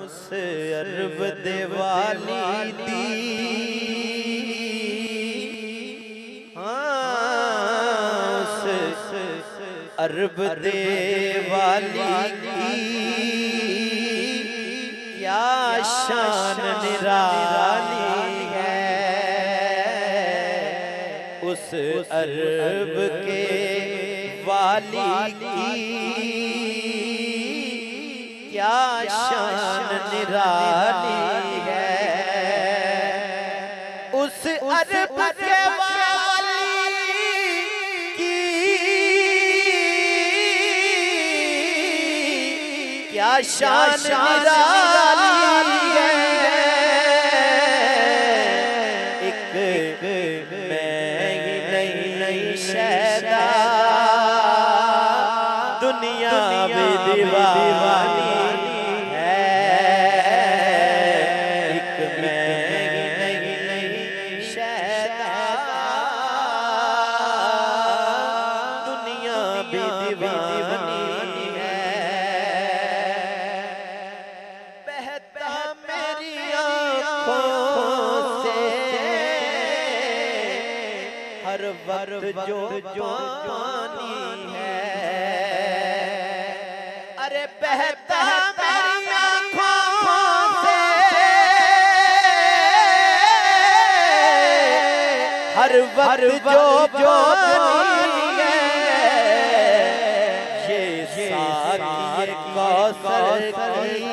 उस अरब देवाली दी, हाँ उस अरब देवाली की क्या शान निराली है। उस अरब के वाली की क्या शान निराली है। उस अरब के वाली की क्या शान निराली है। एक मैं ही नहीं शैदा दुनिया में दीवानी है। एक मैं ही नहीं शैदा दुनिया में दीवानी है। बहता मेरी आँखों से हर वक्त जो पानी है। अरे बहता मेरी आँखों से हर वक्त जो पानी है। ये साकी कौसर की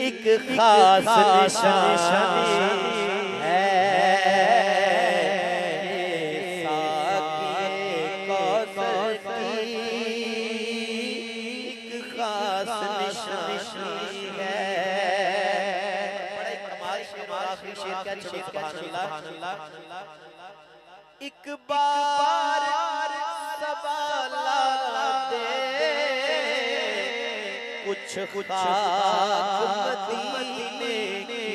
एक खास निशानी है। एक बार सवाला दे कुछ खाक मदीने की।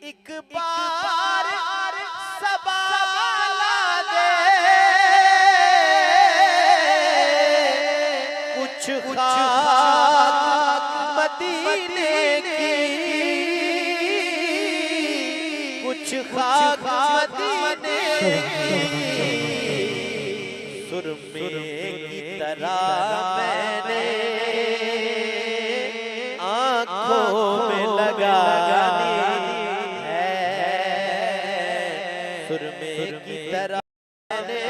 एक बार सवाला दे कुछ खाक मदीने की। कुछ खाक मदीने की सुरमे की तरह मैंने आँखों में लगानी है। सुरमे की तरह मैंने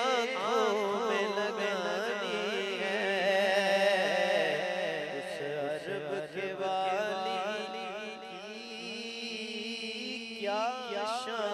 आँखों में लगानी है। उस अरब के वाली क्या शान